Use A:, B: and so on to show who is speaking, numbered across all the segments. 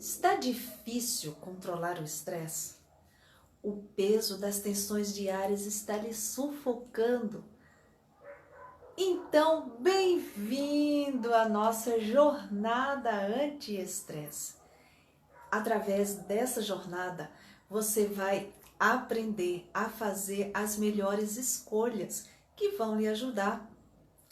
A: Está difícil controlar o estresse? O peso das tensões diárias está lhe sufocando? Então, bem-vindo à nossa jornada anti-estresse. Através dessa jornada, você vai aprender a fazer as melhores escolhas que vão lhe ajudar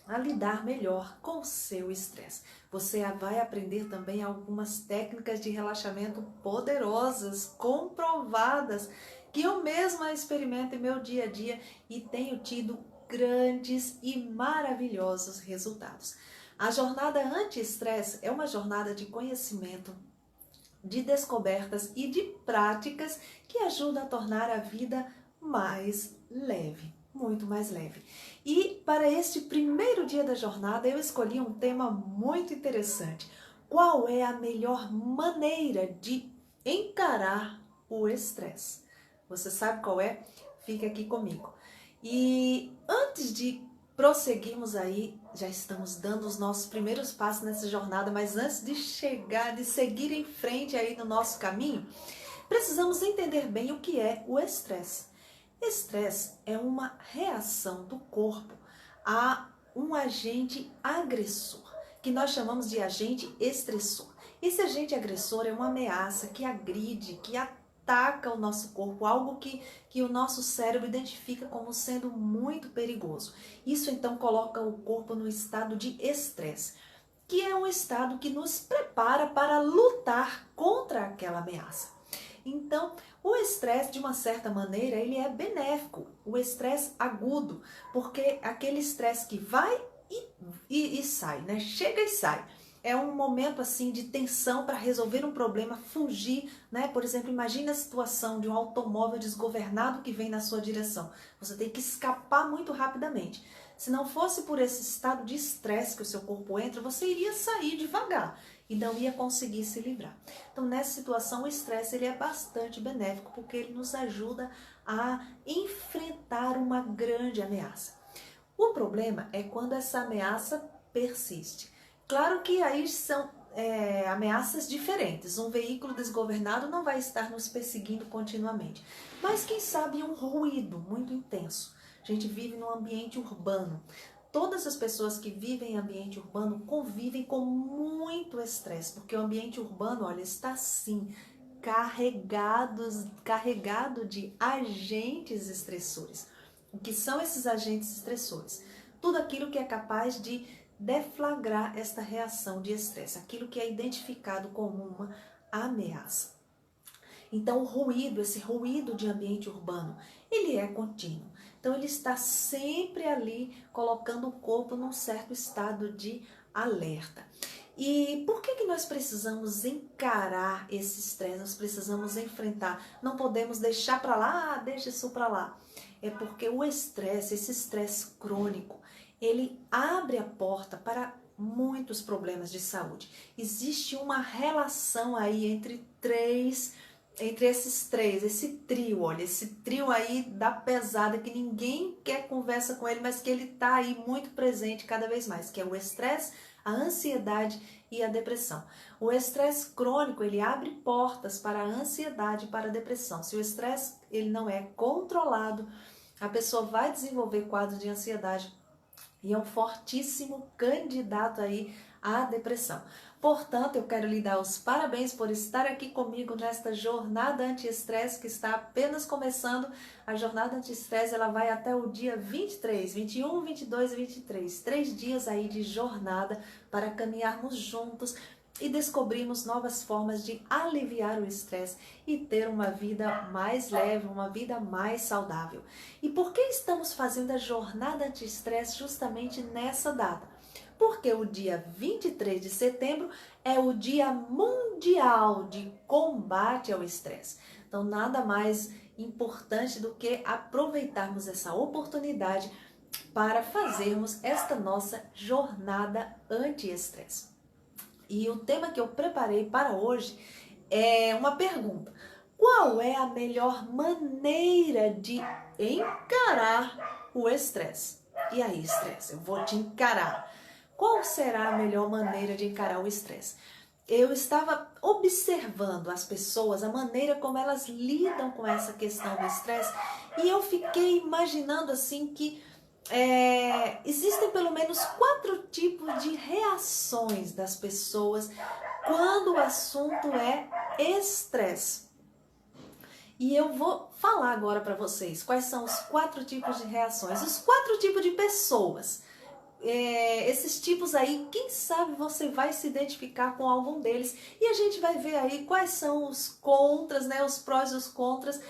A: a lidar melhor com o seu estresse. Você vai aprender também algumas técnicas de relaxamento poderosas, comprovadas, que eu mesma experimento em meu dia a dia e tenho tido grandes e maravilhosos resultados. A jornada anti-estresse é uma jornada de conhecimento, de descobertas e de práticas que ajudam a tornar a vida mais leve, muito mais leve. E para este primeiro dia da jornada eu escolhi um tema muito interessante. Qual é a melhor maneira de encarar o estresse? Você sabe qual é? Fica aqui comigo. E antes de prosseguirmos aí, já estamos dando os nossos primeiros passos nessa jornada, mas antes de seguir em frente aí no nosso caminho, precisamos entender bem o que é o estresse. Estresse é uma reação do corpo a um agente agressor, que nós chamamos de agente estressor. Esse agente agressor é uma ameaça que agride, que ataca o nosso corpo, algo que o nosso cérebro identifica como sendo muito perigoso. Isso então coloca o corpo no estado de estresse, que é um estado que nos prepara para lutar contra aquela ameaça. Então, o estresse, de uma certa maneira, ele é benéfico, o estresse agudo, porque aquele estresse que vai e sai, né? Chega e sai. É um momento assim de tensão para resolver um problema, fugir, né? Por exemplo, imagine a situação de um automóvel desgovernado que vem na sua direção. Você tem que escapar muito rapidamente. Se não fosse por esse estado de estresse que o seu corpo entra, você iria sair devagar e não ia conseguir se livrar. Então, nessa situação, o estresse ele é bastante benéfico porque ele nos ajuda a enfrentar uma grande ameaça. O problema é quando essa ameaça persiste. Claro que aí são ameaças diferentes. Um veículo desgovernado não vai estar nos perseguindo continuamente. Mas quem sabe um ruído muito intenso. A gente vive num ambiente urbano. Todas as pessoas que vivem em ambiente urbano convivem com muito estresse, porque o ambiente urbano, olha, está sim carregado de agentes estressores. O que são esses agentes estressores? Tudo aquilo que é capaz de deflagrar esta reação de estresse, aquilo que é identificado como uma ameaça. Então, o ruído, esse ruído de ambiente urbano, ele é contínuo. Então, ele está sempre ali, colocando o corpo num certo estado de alerta. E por que nós precisamos encarar esse estresse? Nós precisamos enfrentar. Não podemos deixar para lá, deixa isso para lá. É porque o estresse, esse estresse crônico, ele abre a porta para muitos problemas de saúde. Existe uma relação aí entre esses três, esse trio, olha, esse trio aí da pesada que ninguém quer conversa com ele, mas que ele tá aí muito presente cada vez mais, que é o estresse, a ansiedade e a depressão. O estresse crônico, ele abre portas para a ansiedade e para a depressão. Se o estresse ele não é controlado, a pessoa vai desenvolver quadros de ansiedade e é um fortíssimo candidato aí à depressão. Portanto, eu quero lhe dar os parabéns por estar aqui comigo nesta jornada anti-estresse que está apenas começando. A jornada anti-estresse ela vai até o dia 23, 21, 22 e 23. 3 dias aí de jornada para caminharmos juntos e descobrirmos novas formas de aliviar o estresse e ter uma vida mais leve, uma vida mais saudável. E por que estamos fazendo a jornada anti-estresse justamente nessa data? Porque o dia 23 de setembro é o Dia Mundial de Combate ao Estresse. Então, nada mais importante do que aproveitarmos essa oportunidade para fazermos esta nossa jornada anti-estresse. E o tema que eu preparei para hoje é uma pergunta. Qual é a melhor maneira de encarar o estresse? E aí, estresse, eu vou te encarar. Qual será a melhor maneira de encarar o estresse? eu estava observando as pessoas, a maneira como elas lidam com essa questão do estresse, e eu fiquei imaginando assim que existem pelo menos 4 tipos de reações das pessoas quando o assunto é estresse. E eu vou falar agora para vocês quais são os 4 tipos de reações, os 4 tipos de pessoas. Esses tipos aí, quem sabe você vai se identificar com algum deles e a gente vai ver aí quais são os contras, né, os prós e os contras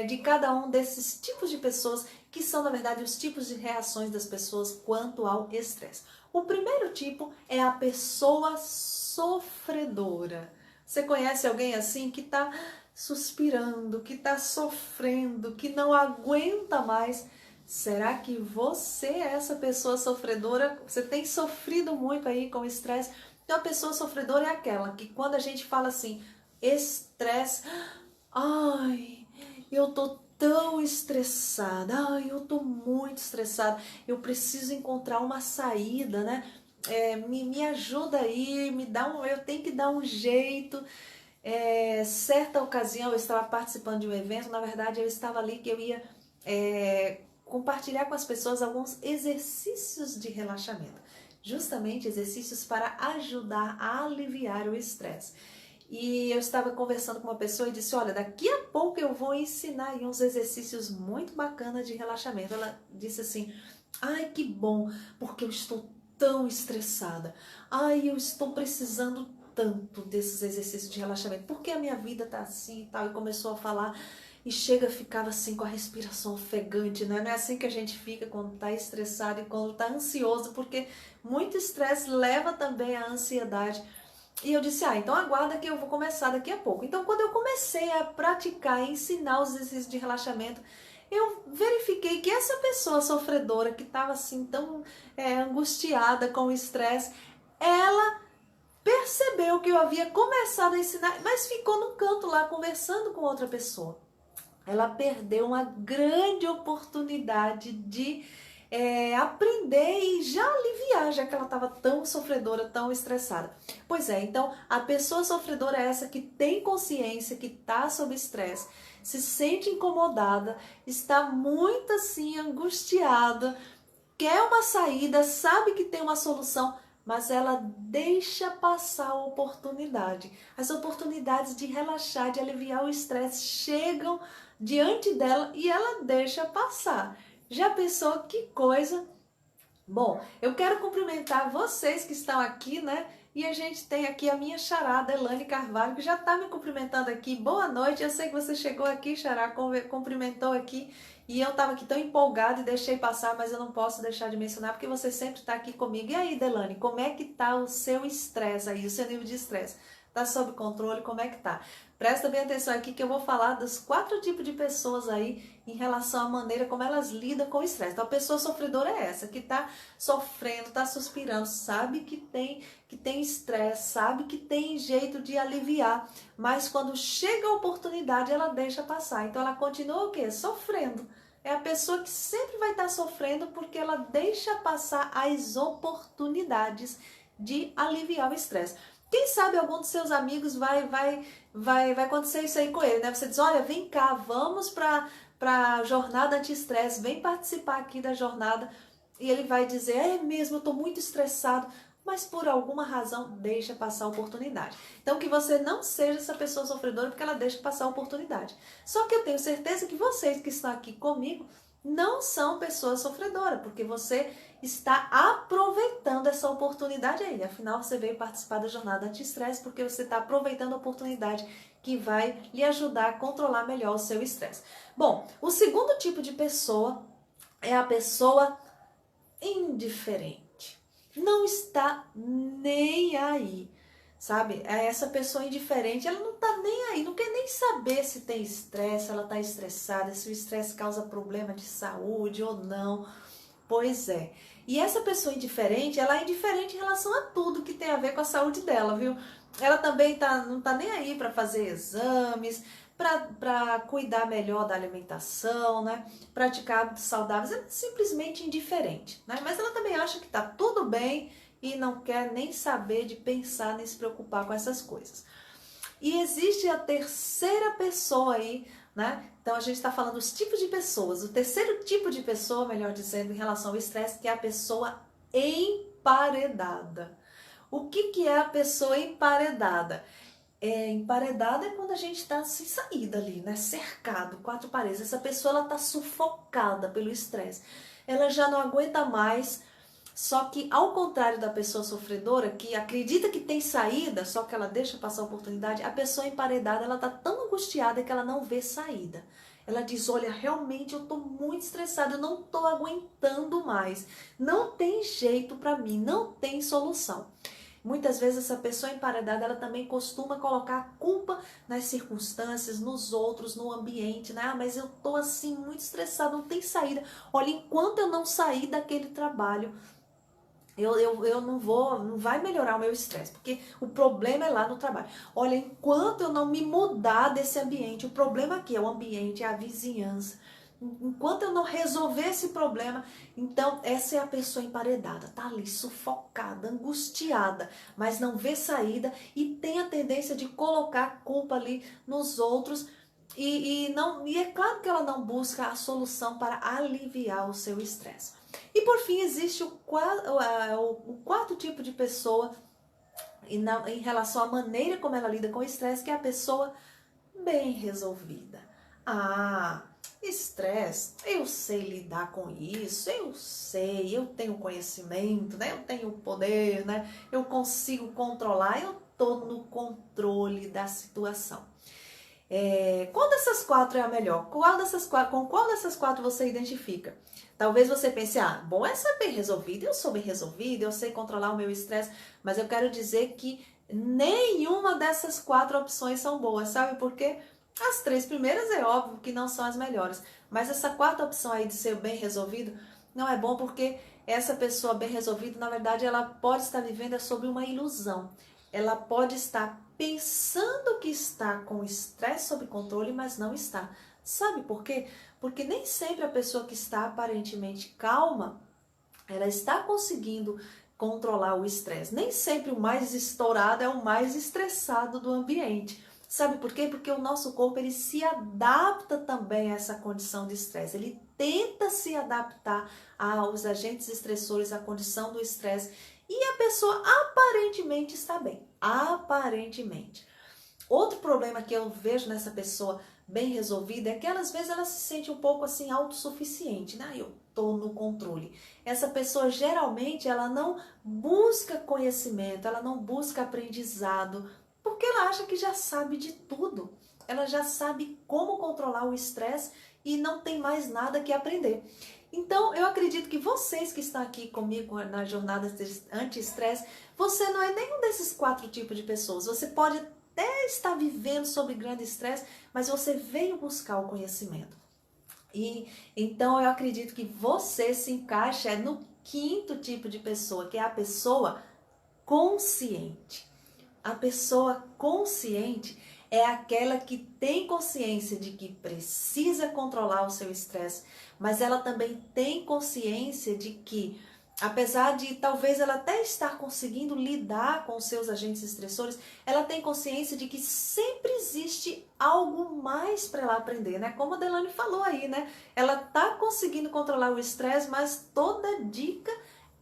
A: de cada um desses tipos de pessoas, que são na verdade os tipos de reações das pessoas quanto ao estresse. O primeiro tipo é a pessoa sofredora. Você conhece alguém assim que está suspirando, que está sofrendo, que não aguenta mais? Será que você é essa pessoa sofredora? Você tem sofrido muito aí com o estresse? Então a pessoa sofredora é aquela que quando a gente fala assim, estresse, ai, eu tô tão estressada, ai, eu tô muito estressada, eu preciso encontrar uma saída, né? Me ajuda aí, eu tenho que dar um jeito. Certa ocasião eu estava participando de um evento, na verdade eu estava ali que eu ia compartilhar com as pessoas alguns exercícios de relaxamento, justamente exercícios para ajudar a aliviar o estresse. E eu estava conversando com uma pessoa e disse, olha, daqui a pouco eu vou ensinar aí uns exercícios muito bacanas de relaxamento. Ela disse assim, ai que bom, porque eu estou tão estressada, ai eu estou precisando tanto desses exercícios de relaxamento, porque a minha vida tá assim e tal, e começou a falar e ficava assim com a respiração ofegante, né? Não é assim que a gente fica quando tá estressado e quando tá ansioso, porque muito estresse leva também à ansiedade. E eu disse, então aguarda que eu vou começar daqui a pouco. Então quando eu comecei a praticar e ensinar os exercícios de relaxamento, eu verifiquei que essa pessoa sofredora que estava assim tão angustiada com o estresse, ela percebeu que eu havia começado a ensinar, mas ficou no canto lá conversando com outra pessoa. Ela perdeu uma grande oportunidade de aprender e já aliviar, já que ela estava tão sofredora, tão estressada. Pois é, então a pessoa sofredora é essa que tem consciência que está sob estresse, se sente incomodada, está muito assim angustiada, quer uma saída, sabe que tem uma solução, mas ela deixa passar a oportunidade. As oportunidades de relaxar, de aliviar o estresse chegam diante dela e ela deixa passar. Já pensou que coisa? Bom, eu quero cumprimentar vocês que estão aqui, né? E a gente tem aqui a minha xará, Elane Carvalho, que já está me cumprimentando aqui. Boa noite, eu sei que você chegou aqui, xará, cumprimentou aqui. E eu estava aqui tão empolgada e deixei passar, mas eu não posso deixar de mencionar, porque você sempre está aqui comigo. E aí, Delane, como é que tá o seu estresse aí, o seu nível de estresse? Tá sob controle? Como é que tá? Presta bem atenção aqui que eu vou falar dos 4 tipos de pessoas aí em relação à maneira como elas lidam com o estresse. Então a pessoa sofredora é essa, que tá sofrendo, tá suspirando, sabe que tem estresse, sabe que tem jeito de aliviar, mas quando chega a oportunidade ela deixa passar. Então ela continua o quê? Sofrendo. É a pessoa que sempre vai estar sofrendo porque ela deixa passar as oportunidades de aliviar o estresse. Quem sabe algum dos seus amigos vai acontecer isso aí com ele, né? Você diz, olha, vem cá, vamos para a jornada anti-estresse, vem participar aqui da jornada. E ele vai dizer, é mesmo, eu estou muito estressado, mas por alguma razão deixa passar a oportunidade. Então que você não seja essa pessoa sofredora porque ela deixa passar a oportunidade. Só que eu tenho certeza que vocês que estão aqui comigo não são pessoas sofredoras, porque você está aproveitando essa oportunidade aí. Afinal, você veio participar da jornada anti-estresse porque você está aproveitando a oportunidade que vai lhe ajudar a controlar melhor o seu estresse. Bom, o segundo tipo de pessoa é a pessoa indiferente. Não está nem aí, sabe? Essa pessoa indiferente, ela não está nem aí, não quer nem saber se tem estresse, ela está estressada, se o estresse causa problema de saúde ou não. Pois é. E essa pessoa indiferente, ela é indiferente em relação a tudo que tem a ver com a saúde dela, viu? Ela também não tá nem aí para fazer exames, para cuidar melhor da alimentação, né? Praticar hábitos saudáveis, é simplesmente indiferente, né? Mas ela também acha que tá tudo bem, e não quer nem saber de pensar nem se preocupar com essas coisas. E existe a terceira pessoa aí, né? Então a gente está falando dos tipos de pessoas. O terceiro tipo de pessoa, melhor dizendo, em relação ao estresse, que é a pessoa emparedada. O que é a pessoa emparedada? Emparedada é quando a gente está sem saída ali, né? Cercado, quatro paredes. Essa pessoa ela está sufocada pelo estresse. Ela já não aguenta mais. Só que ao contrário da pessoa sofredora, que acredita que tem saída, só que ela deixa passar a oportunidade, a pessoa emparedada, ela está tão angustiada que ela não vê saída. Ela diz, olha, realmente eu estou muito estressada, eu não estou aguentando mais. Não tem jeito para mim, não tem solução. Muitas vezes essa pessoa emparedada, ela também costuma colocar a culpa nas circunstâncias, nos outros, no ambiente, né? Ah, mas eu tô assim muito estressada, não tem saída. Olha, enquanto eu não sair daquele trabalho, eu não vai melhorar o meu estresse, porque o problema é lá no trabalho. Olha, enquanto eu não me mudar desse ambiente, o problema aqui é o ambiente, é a vizinhança. Enquanto eu não resolver esse problema, então essa é a pessoa emparedada, tá ali sufocada, angustiada, mas não vê saída e tem a tendência de colocar a culpa ali nos outros e é claro que ela não busca a solução para aliviar o seu estresse. E por fim existe o quarto tipo de pessoa em relação à maneira como ela lida com o estresse, que é a pessoa bem resolvida. Ah, estresse, eu sei lidar com isso, eu tenho conhecimento, né? Eu tenho poder, né? Eu consigo controlar, eu tô no controle da situação. Qual dessas quatro é a melhor? Com qual dessas quatro você identifica? Talvez você pense, bom, essa é bem resolvida, eu sou bem resolvida, eu sei controlar o meu estresse, mas eu quero dizer que nenhuma dessas quatro opções são boas, sabe por quê? As três primeiras é óbvio que não são as melhores, mas essa quarta opção aí de ser bem resolvido não é bom porque essa pessoa bem resolvida, na verdade, ela pode estar vivendo sobre uma ilusão. Ela pode estar pensando que está com o estresse sob controle, mas não está. Sabe por quê? Porque nem sempre a pessoa que está aparentemente calma, ela está conseguindo controlar o estresse. Nem sempre o mais estourado é o mais estressado do ambiente. Sabe por quê? Porque o nosso corpo ele se adapta também a essa condição de estresse. Ele tenta se adaptar aos agentes estressores, à condição do estresse. E a pessoa aparentemente está bem. Aparentemente. Outro problema que eu vejo nessa pessoa bem resolvida é que às vezes ela se sente um pouco assim autossuficiente, né? Eu tô no controle. Essa pessoa geralmente ela não busca conhecimento, ela não busca aprendizado, porque ela acha que já sabe de tudo. Ela já sabe como controlar o estresse e não tem mais nada que aprender. Então, eu acredito que vocês que estão aqui comigo na jornada anti-estresse, você não é nenhum desses quatro tipos de pessoas. Você pode até estar vivendo sobre grande estresse, mas você veio buscar o conhecimento. E então eu acredito que você se encaixa no quinto tipo de pessoa, que é a pessoa consciente. A pessoa consciente é aquela que tem consciência de que precisa controlar o seu estresse, mas ela também tem consciência de que, apesar de talvez ela até estar conseguindo lidar com os seus agentes estressores, ela tem consciência de que sempre existe algo mais para ela aprender, né? Como a Delane falou aí, né? Ela tá conseguindo controlar o estresse, mas toda dica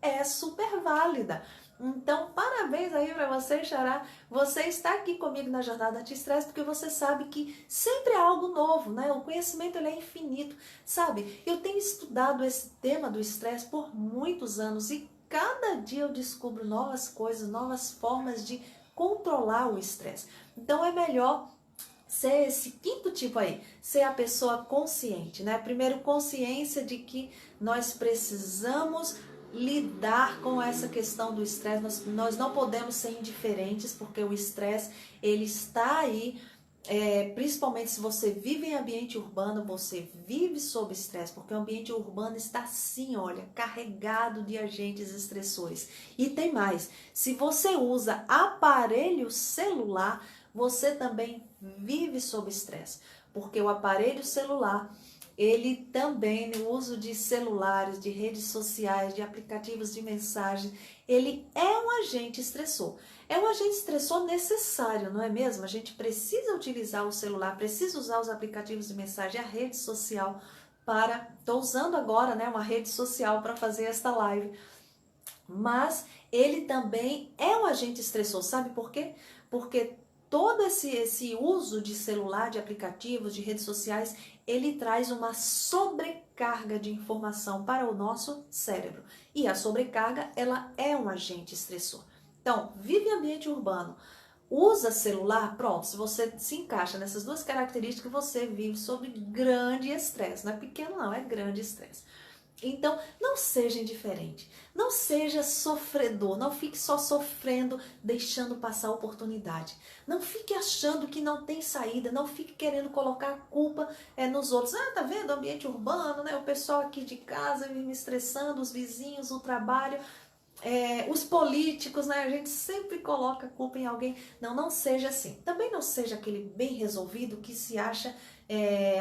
A: é super válida. Então, parabéns aí para você, Xará. Você está aqui comigo na jornada anti-estresse porque você sabe que sempre há algo novo, né? O conhecimento ele é infinito, sabe? Eu tenho estudado esse tema do estresse por muitos anos e cada dia eu descubro novas coisas, novas formas de controlar o estresse. Então, é melhor ser esse quinto tipo aí, ser a pessoa consciente, né? Primeiro, consciência de que nós precisamos lidar com essa questão do estresse. Nós não podemos ser indiferentes, porque o estresse, ele está aí, principalmente se você vive em ambiente urbano, você vive sob estresse, porque o ambiente urbano está assim, olha, carregado de agentes estressores. E tem mais, se você usa aparelho celular, você também vive sob estresse, porque o aparelho celular ele também, no uso de celulares, de redes sociais, de aplicativos de mensagem, ele é um agente estressor. É um agente estressor necessário, não é mesmo? A gente precisa utilizar o celular, precisa usar os aplicativos de mensagem, a rede social para... Estou usando agora, né, uma rede social para fazer esta live. Mas ele também é um agente estressor, sabe por quê? Porque todo esse uso de celular, de aplicativos, de redes sociais, ele traz uma sobrecarga de informação para o nosso cérebro. E a sobrecarga, ela é um agente estressor. Então, vive em ambiente urbano, usa celular, pronto, se você se encaixa nessas duas características, você vive sob grande estresse. Não é pequeno não, é grande estresse. Então, não seja indiferente, não seja sofredor, não fique só sofrendo, deixando passar a oportunidade. Não fique achando que não tem saída, não fique querendo colocar a culpa nos outros. Ah, tá vendo? O ambiente urbano, né? O pessoal aqui de casa me estressando, os vizinhos, o trabalho, os políticos, né? A gente sempre coloca a culpa em alguém. Não, não seja assim. Também não seja aquele bem resolvido que se acha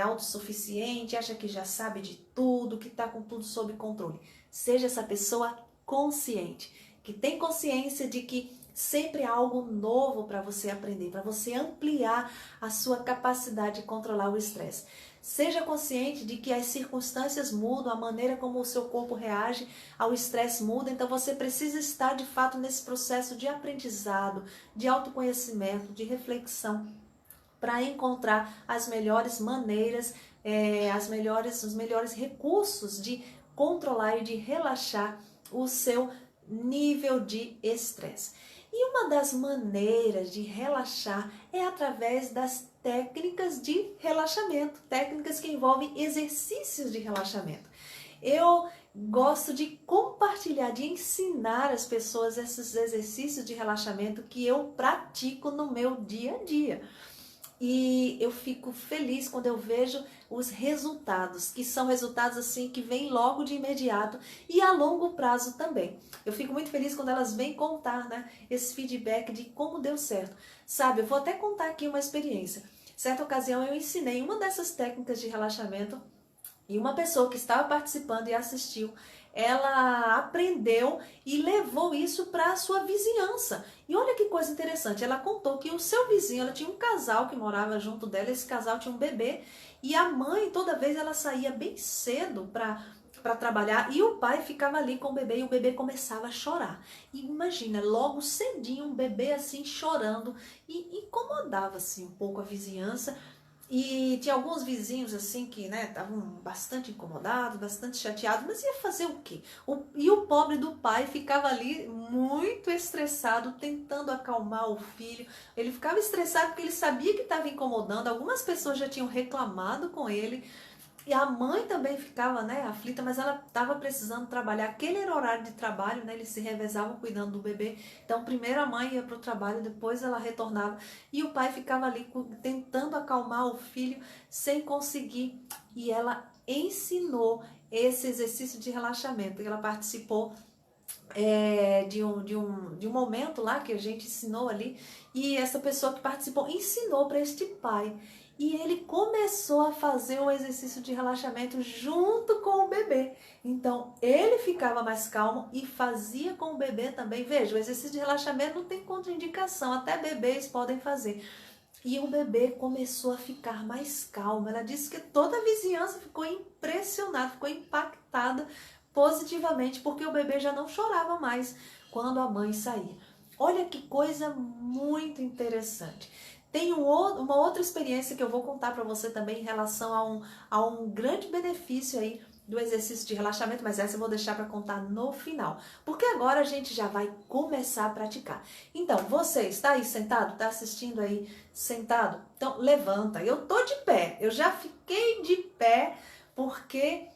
A: autossuficiente, acha que já sabe de tudo, que está com tudo sob controle. Seja essa pessoa consciente, que tem consciência de que sempre há algo novo para você aprender, para você ampliar a sua capacidade de controlar o estresse. Seja consciente de que as circunstâncias mudam, a maneira como o seu corpo reage ao estresse muda, então você precisa estar de fato nesse processo de aprendizado, de autoconhecimento, de reflexão, para encontrar as melhores maneiras, os melhores recursos de controlar e de relaxar o seu nível de estresse. E uma das maneiras de relaxar é através das técnicas de relaxamento, técnicas que envolvem exercícios de relaxamento. Eu gosto de compartilhar, de ensinar as pessoas esses exercícios de relaxamento que eu pratico no meu dia a dia. E eu fico feliz quando eu vejo os resultados, que são resultados assim que vêm logo de imediato e a longo prazo também. Eu fico muito feliz quando elas vêm contar, né, esse feedback de como deu certo. Sabe, eu vou até contar aqui uma experiência. Certa ocasião eu ensinei uma dessas técnicas de relaxamento e uma pessoa que estava participando e assistiu, ela aprendeu e levou isso para a sua vizinhança. E olha que coisa interessante, ela contou que o seu vizinho, ela tinha um casal que morava junto dela, esse casal tinha um bebê, e a mãe, toda vez ela saía bem cedo para trabalhar e o pai ficava ali com o bebê e o bebê começava a chorar. E imagina, logo cedinho um bebê assim chorando e incomodava assim um pouco a vizinhança. E tinha alguns vizinhos assim que, né, estavam bastante incomodados, bastante chateados, mas ia fazer o quê? E o pobre do pai ficava ali muito estressado, tentando acalmar o filho. Ele ficava estressado porque ele sabia que estava incomodando, algumas pessoas já tinham reclamado com ele. E a mãe também ficava, né, aflita, mas ela estava precisando trabalhar. Aquele era o horário de trabalho, né, eles se revezavam cuidando do bebê. Então, primeiro a mãe ia para o trabalho, depois ela retornava. E o pai ficava ali tentando acalmar o filho sem conseguir. E ela ensinou esse exercício de relaxamento. E ela participou de um momento lá que a gente ensinou ali. E essa pessoa que participou ensinou para este pai. E ele começou a fazer o exercício de relaxamento junto com o bebê. Então, ele ficava mais calmo e fazia com o bebê também. Veja, o exercício de relaxamento não tem contraindicação, até bebês podem fazer. E o bebê começou a ficar mais calmo. Ela disse que toda a vizinhança ficou impressionada, ficou impactada positivamente, porque o bebê já não chorava mais quando a mãe saía. Olha que coisa muito interessante. Tem uma outra experiência que eu vou contar para você também em relação a um grande benefício aí do exercício de relaxamento, mas essa eu vou deixar para contar no final, porque agora a gente já vai começar a praticar. Então, você está aí sentado? Está assistindo aí sentado? Então, levanta. Eu tô de pé, eu já fiquei de pé, porque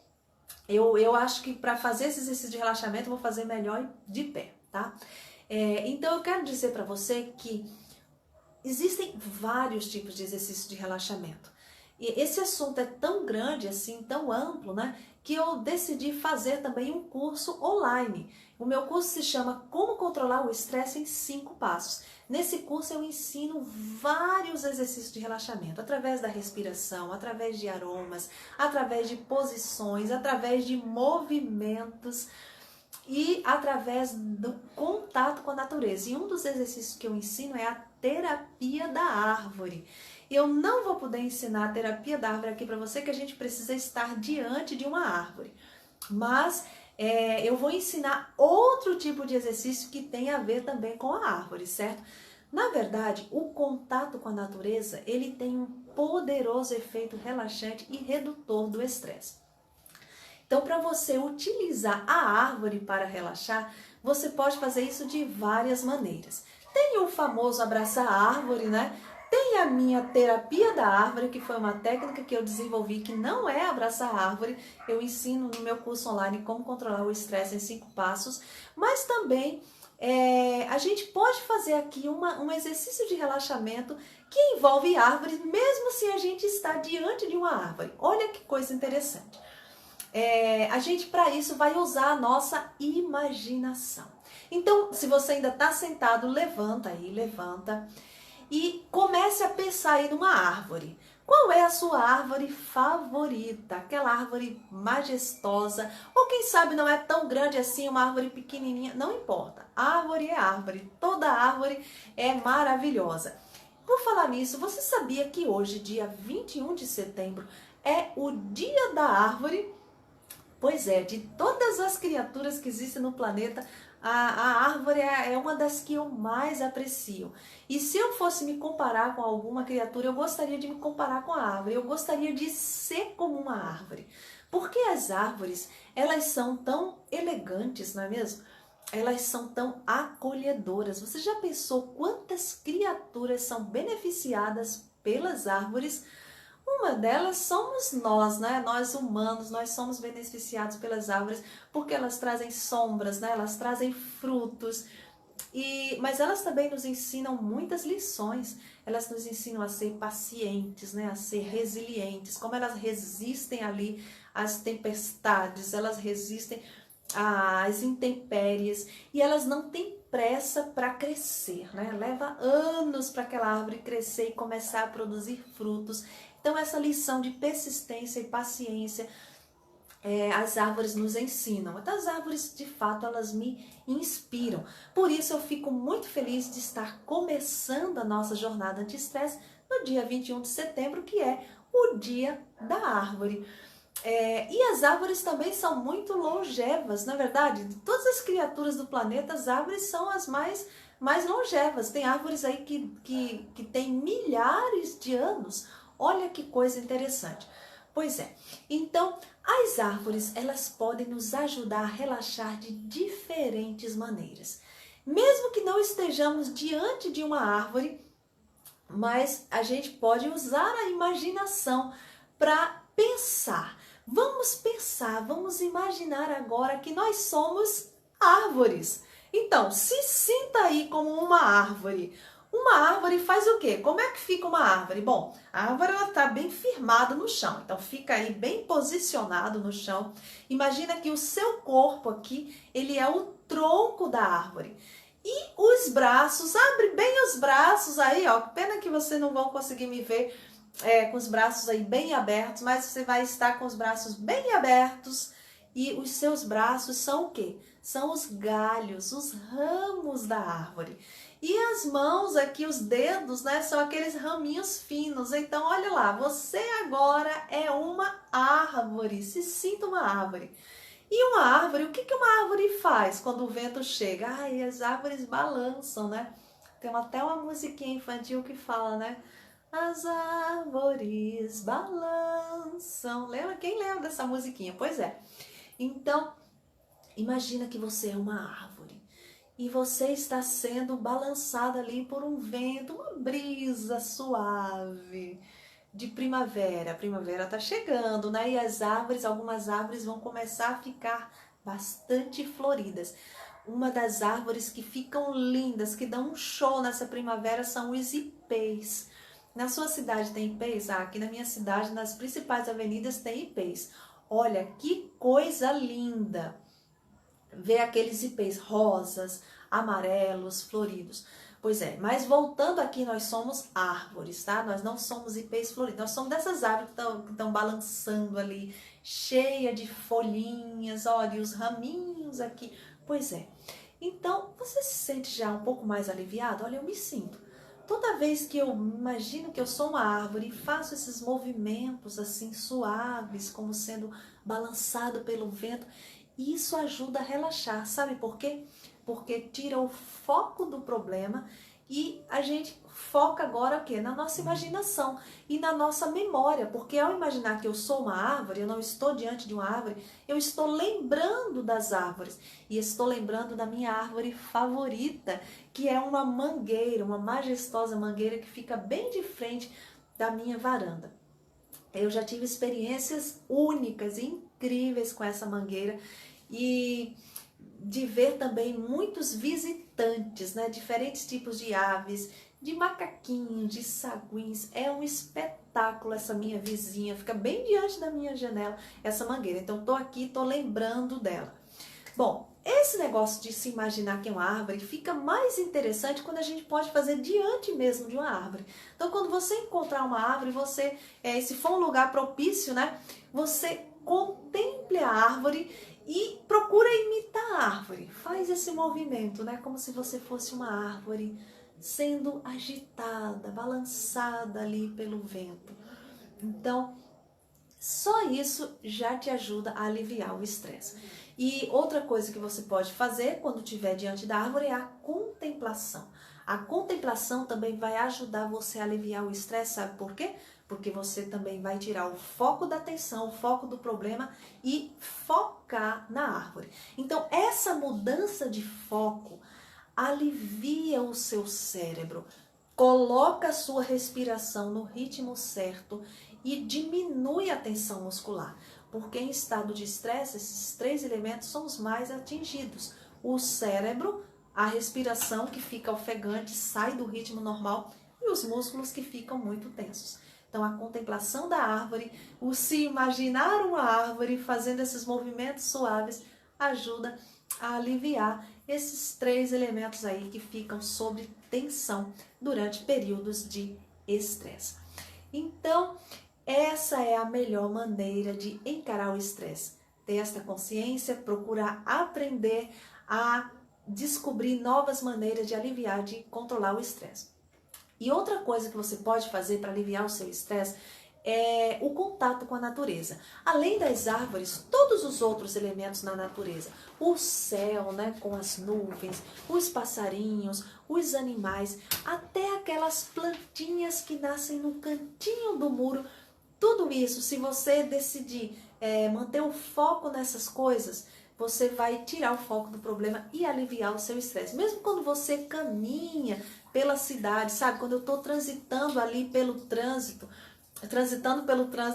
A: eu acho que para fazer esse exercício de relaxamento eu vou fazer melhor de pé, tá? Então, eu quero dizer para você que existem vários tipos de exercício de relaxamento. E esse assunto é tão grande assim, tão amplo, né, que eu decidi fazer também um curso online. O meu curso se chama Como Controlar o Estresse em 5 Passos. Nesse curso eu ensino vários exercícios de relaxamento, através da respiração, através de aromas, através de posições, através de movimentos e através do contato com a natureza. E um dos exercícios que eu ensino é a terapia da árvore. Eu não vou poder ensinar a terapia da árvore aqui para você, que a gente precisa estar diante de uma árvore. Mas eu vou ensinar outro tipo de exercício que tem a ver também com a árvore, certo? Na verdade, o contato com a natureza, ele tem um poderoso efeito relaxante e redutor do estresse. Então, para você utilizar a árvore para relaxar, você pode fazer isso de várias maneiras. Tem o famoso abraçar a árvore, né? Tem a minha terapia da árvore, que foi uma técnica que eu desenvolvi, que não é abraçar a árvore. Eu ensino no meu curso online como controlar o estresse em 5 passos. Mas também a gente pode fazer aqui um exercício de relaxamento que envolve árvores, mesmo se a gente está diante de uma árvore. Olha que coisa interessante. A gente, para isso, vai usar a nossa imaginação. Então, se você ainda está sentado, levanta aí, levanta e comece a pensar aí numa árvore. Qual é a sua árvore favorita? Aquela árvore majestosa, ou quem sabe não é tão grande assim, uma árvore pequenininha, não importa. Árvore é árvore, toda árvore é maravilhosa. Por falar nisso, você sabia que hoje, dia 21 de setembro, é o Dia da Árvore? Pois é, de todas as criaturas que existem no planeta, a árvore é uma das que eu mais aprecio. E se eu fosse me comparar com alguma criatura, eu gostaria de me comparar com a árvore. Eu gostaria de ser como uma árvore. Porque as árvores, elas são tão elegantes, não é mesmo? Elas são tão acolhedoras. Você já pensou quantas criaturas são beneficiadas pelas árvores? Uma delas somos nós, né? Nós humanos, nós somos beneficiados pelas árvores porque elas trazem sombras, né? Elas trazem frutos. Mas elas também nos ensinam muitas lições. Elas nos ensinam a ser pacientes, né? A ser resilientes. Como elas resistem ali às tempestades, elas resistem às intempéries e elas não têm pressa para crescer, né? Leva anos para aquela árvore crescer e começar a produzir frutos. Então, essa lição de persistência e paciência, as árvores nos ensinam. Então, as árvores, de fato, elas me inspiram. Por isso, eu fico muito feliz de estar começando a nossa jornada anti-estresse no dia 21 de setembro, que é o Dia da Árvore. E as árvores também são muito longevas, na verdade. De todas as criaturas do planeta, as árvores são as mais longevas. Tem árvores aí que têm milhares de anos. Olha que coisa interessante. Pois é, então as árvores, elas podem nos ajudar a relaxar de diferentes maneiras. Mesmo que não estejamos diante de uma árvore, mas a gente pode usar a imaginação para pensar. Vamos pensar, vamos imaginar agora que nós somos árvores. Então, se sinta aí como uma árvore. Uma árvore faz o quê? Como é que fica uma árvore? Bom, a árvore está bem firmada no chão, então fica aí bem posicionado no chão. Imagina que o seu corpo aqui, ele é o tronco da árvore. E os braços, abre bem os braços aí, ó. Pena que vocês não vão conseguir me ver com os braços aí bem abertos, mas você vai estar com os braços bem abertos e os seus braços são o quê? São os galhos, os ramos da árvore. E as mãos aqui, os dedos, né, são aqueles raminhos finos. Então, olha lá, você agora é uma árvore, se sinta uma árvore. E uma árvore, o que uma árvore faz quando o vento chega? Ai, as árvores balançam, né? Tem até uma musiquinha infantil que fala, né? As árvores balançam. Lembra? Quem lembra dessa musiquinha? Pois é. Então, imagina que você é uma árvore e você está sendo balançada ali por um vento, uma brisa suave de primavera. A primavera está chegando, né? E as árvores, algumas árvores vão começar a ficar bastante floridas. Uma das árvores que ficam lindas, que dão um show nessa primavera, são os ipês. Na sua cidade tem ipês? Ah, aqui na minha cidade, nas principais avenidas tem ipês. Olha que coisa linda! Ver aqueles ipês rosas, amarelos, floridos. Pois é, mas voltando aqui, nós somos árvores, tá? Nós não somos ipês floridos, nós somos dessas árvores que estão balançando ali, cheia de folhinhas, olha, e os raminhos aqui. Pois é, então você se sente já um pouco mais aliviado? Olha, eu me sinto. Toda vez que eu imagino que eu sou uma árvore e faço esses movimentos assim suaves, como sendo balançado pelo vento, isso ajuda a relaxar. Sabe por quê? Porque tira o foco do problema e a gente foca agora o quê? Na nossa imaginação e na nossa memória, porque ao imaginar que eu sou uma árvore, eu não estou diante de uma árvore, eu estou lembrando das árvores e estou lembrando da minha árvore favorita, que é uma mangueira, uma majestosa mangueira que fica bem de frente da minha varanda. Eu já tive experiências únicas e incríveis com essa mangueira e de ver também muitos visitantes, né? Diferentes tipos de aves, de macaquinhos, de saguins. É um espetáculo essa minha vizinha, fica bem diante da minha janela essa mangueira. Então tô aqui, tô lembrando dela. Bom, esse negócio de se imaginar que é uma árvore fica mais interessante quando a gente pode fazer diante mesmo de uma árvore. Então quando você encontrar uma árvore, você, se for um lugar propício, né? Você contemple a árvore e procura imitar a árvore. Faz esse movimento, né? Como se você fosse uma árvore sendo agitada, balançada ali pelo vento. Então, só isso já te ajuda a aliviar o estresse. E outra coisa que você pode fazer quando estiver diante da árvore é a contemplação. A contemplação também vai ajudar você a aliviar o estresse, sabe por quê? Porque você também vai tirar o foco da atenção, o foco do problema e focar na árvore. Então, essa mudança de foco alivia o seu cérebro, coloca a sua respiração no ritmo certo e diminui a tensão muscular. Porque em estado de estresse, esses três elementos são os mais atingidos. O cérebro, a respiração que fica ofegante, sai do ritmo normal e os músculos que ficam muito tensos. Então a contemplação da árvore, o se imaginar uma árvore fazendo esses movimentos suaves ajuda a aliviar esses três elementos aí que ficam sob tensão durante períodos de estresse. Então, essa é a melhor maneira de encarar o estresse. Ter esta consciência, procurar aprender a descobrir novas maneiras de aliviar, de controlar o estresse. E outra coisa que você pode fazer para aliviar o seu estresse é o contato com a natureza. Além das árvores, todos os outros elementos na natureza. O céu, né, com as nuvens, os passarinhos, os animais, até aquelas plantinhas que nascem no cantinho do muro. Tudo isso, se você decidir manter o foco nessas coisas, você vai tirar o foco do problema e aliviar o seu estresse. Mesmo quando você caminha pela cidade, sabe? Quando eu estou transitando ali pelo trânsito,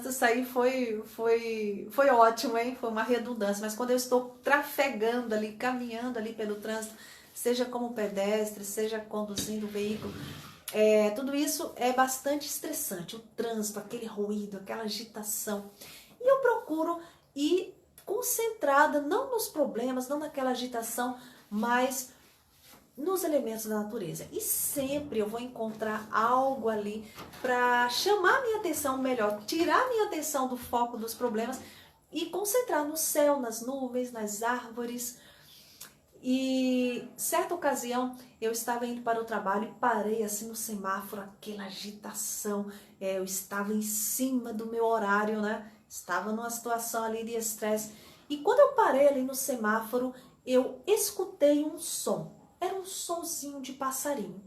A: isso aí foi ótimo, hein? Foi uma redundância. Mas quando eu estou trafegando ali, caminhando ali pelo trânsito, seja como pedestre, seja conduzindo o veículo, tudo isso é bastante estressante. O trânsito, aquele ruído, aquela agitação. E eu procuro ir concentrada, não nos problemas, não naquela agitação, mas nos elementos da natureza. E sempre eu vou encontrar algo ali para chamar minha atenção, melhor, tirar minha atenção do foco dos problemas e concentrar no céu, nas nuvens, nas árvores. E certa ocasião eu estava indo para o trabalho e parei assim no semáforo, aquela agitação. Eu estava em cima do meu horário, né? Estava numa situação ali de estresse. E quando eu parei ali no semáforo, eu escutei um som. Era um sonzinho de passarinho.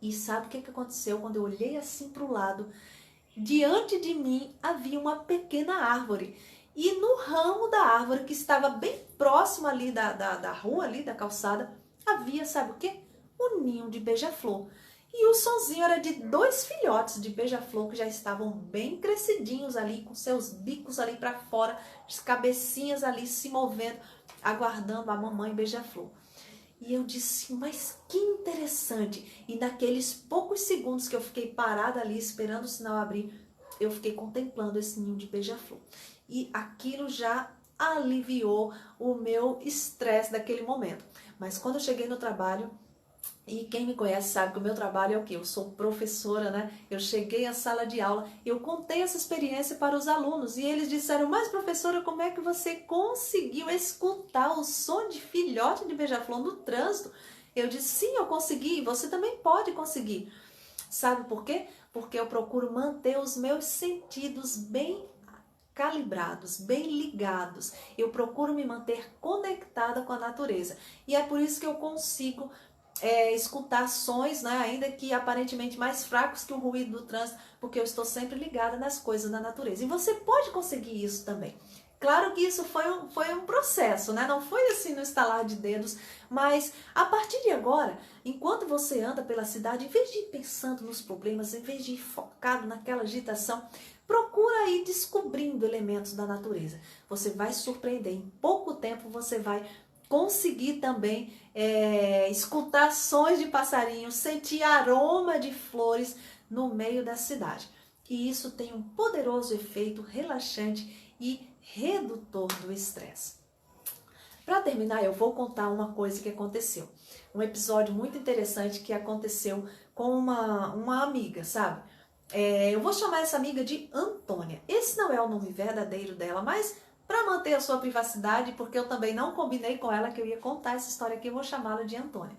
A: E sabe o que aconteceu? Quando eu olhei assim para o lado, diante de mim havia uma pequena árvore. E no ramo da árvore, que estava bem próximo ali da rua, ali da calçada, havia, sabe o quê? Um ninho de beija-flor. E o sonzinho era de 2 filhotes de beija-flor que já estavam bem crescidinhos ali, com seus bicos ali para fora, as cabecinhas ali se movendo, aguardando a mamãe beija-flor. E eu disse, mas que interessante. E naqueles poucos segundos que eu fiquei parada ali esperando o sinal abrir, eu fiquei contemplando esse ninho de beija-flor. E aquilo já aliviou o meu estresse daquele momento. Mas quando eu cheguei no trabalho, e quem me conhece sabe que o meu trabalho é o quê? Eu sou professora, né? Eu cheguei à sala de aula, eu contei essa experiência para os alunos e eles disseram, mas professora, como é que você conseguiu escutar o som de filhote de beija-flor no trânsito? Eu disse, sim, eu consegui, você também pode conseguir. Sabe por quê? Porque eu procuro manter os meus sentidos bem calibrados, bem ligados. Eu procuro me manter conectada com a natureza. E é por isso que eu consigo escutar sons, né, ainda que aparentemente mais fracos que o ruído do trânsito, porque eu estou sempre ligada nas coisas da natureza. E você pode conseguir isso também. Claro que isso foi um processo, né? Não foi assim no estalar de dedos, mas a partir de agora, enquanto você anda pela cidade, em vez de ir pensando nos problemas, em vez de ir focado naquela agitação, procura ir descobrindo elementos da natureza. Você vai se surpreender. Em pouco tempo você vai conseguir também escutar sons de passarinhos, sentir aroma de flores no meio da cidade. E isso tem um poderoso efeito relaxante e redutor do estresse. Para terminar, eu vou contar uma coisa que aconteceu. Um episódio muito interessante que aconteceu com uma amiga, sabe? Eu vou chamar essa amiga de Antônia. Esse não é o nome verdadeiro dela, mas para manter a sua privacidade, porque eu também não combinei com ela que eu ia contar essa história aqui, eu vou chamá-la de Antônia.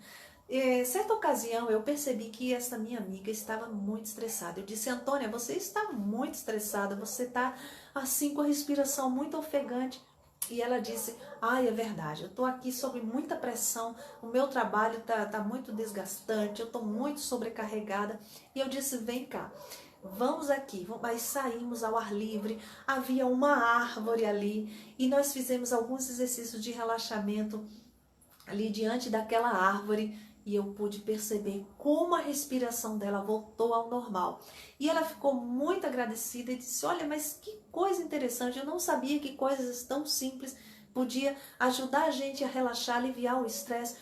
A: Certa ocasião eu percebi que essa minha amiga estava muito estressada. Eu disse, Antônia, você está muito estressada, você está assim com a respiração muito ofegante. E ela disse, é verdade, eu estou aqui sob muita pressão, o meu trabalho tá muito desgastante, eu estou muito sobrecarregada. E eu disse, vem cá, vamos aqui. Aí saímos ao ar livre, havia uma árvore ali e nós fizemos alguns exercícios de relaxamento ali diante daquela árvore e eu pude perceber como a respiração dela voltou ao normal. E ela ficou muito agradecida e disse, olha, mas que coisa interessante, eu não sabia que coisas tão simples podia ajudar a gente a relaxar, aliviar o estresse.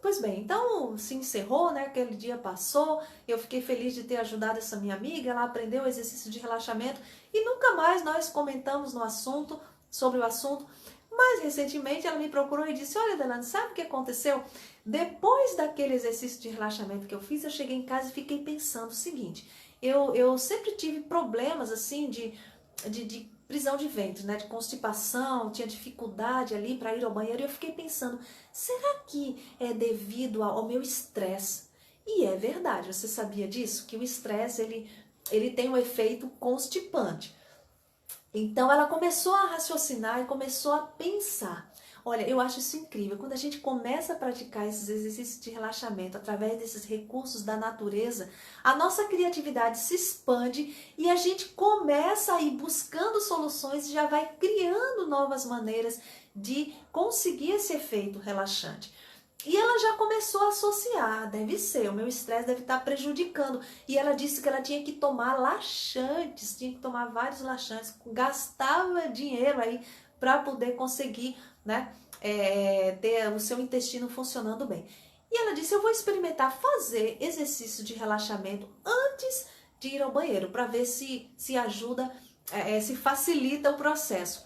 A: Pois bem, então se encerrou, né? Aquele dia passou, eu fiquei feliz de ter ajudado essa minha amiga, ela aprendeu o exercício de relaxamento e nunca mais nós comentamos sobre o assunto. Mas recentemente ela me procurou e disse, olha, Delane, sabe o que aconteceu? Depois daquele exercício de relaxamento que eu fiz, eu cheguei em casa e fiquei pensando o seguinte, eu sempre tive problemas assim de prisão de ventre, né, de constipação, tinha dificuldade ali para ir ao banheiro e eu fiquei pensando, será que é devido ao meu estresse? E é verdade, você sabia disso? Que o estresse ele tem um efeito constipante. Então ela começou a raciocinar e começou a pensar. Olha, eu acho isso incrível. Quando a gente começa a praticar esses exercícios de relaxamento através desses recursos da natureza, a nossa criatividade se expande e a gente começa a ir buscando soluções e já vai criando novas maneiras de conseguir esse efeito relaxante. E ela já começou a associar, deve ser, o meu estresse deve estar prejudicando. E ela disse que ela tinha que tomar laxantes, tinha que tomar vários laxantes, gastava dinheiro aí para poder conseguir, né, ter o seu intestino funcionando bem. E ela disse, eu vou experimentar fazer exercício de relaxamento antes de ir ao banheiro, para ver se ajuda, se facilita o processo.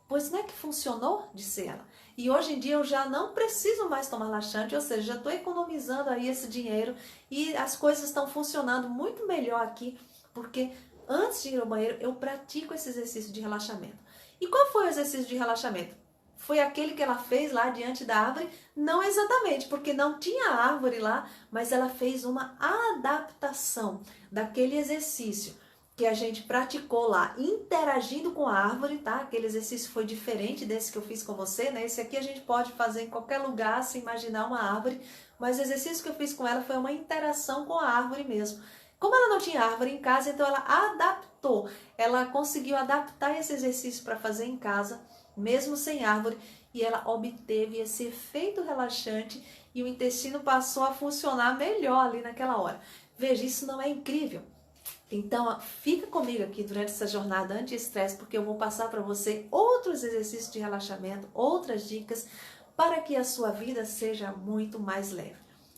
A: Pois não é que funcionou, disse ela. E hoje em dia eu já não preciso mais tomar laxante, ou seja, já estou economizando aí esse dinheiro e as coisas estão funcionando muito melhor aqui, porque antes de ir ao banheiro eu pratico esse exercício de relaxamento. E qual foi o exercício de relaxamento? Foi aquele que ela fez lá diante da árvore? Não exatamente, porque não tinha árvore lá, mas ela fez uma adaptação daquele exercício que a gente praticou lá, interagindo com a árvore, tá? Aquele exercício foi diferente desse que eu fiz com você, né? Esse aqui a gente pode fazer em qualquer lugar, se imaginar uma árvore, mas o exercício que eu fiz com ela foi uma interação com a árvore mesmo. Como ela não tinha árvore em casa, então ela adaptou, ela conseguiu adaptar esse exercício para fazer em casa, mesmo sem árvore, e ela obteve esse efeito relaxante e o intestino passou a funcionar melhor ali naquela hora. Veja, isso não é incrível? Então, fica comigo aqui durante essa jornada anti-estresse, porque eu vou passar para você outros exercícios de relaxamento, outras dicas, para que a sua vida seja muito mais leve.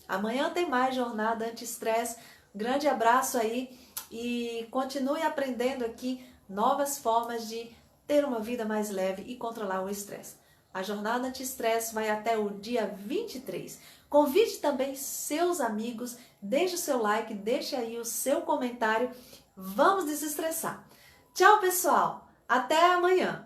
A: Amanhã tem mais jornada anti-estresse. Grande abraço aí e continue aprendendo aqui novas formas de ter uma vida mais leve e controlar o estresse. A jornada anti-estresse vai até o dia 23. Convide também seus amigos, deixe o seu like, deixe aí o seu comentário. Vamos desestressar. Tchau, pessoal. Até amanhã.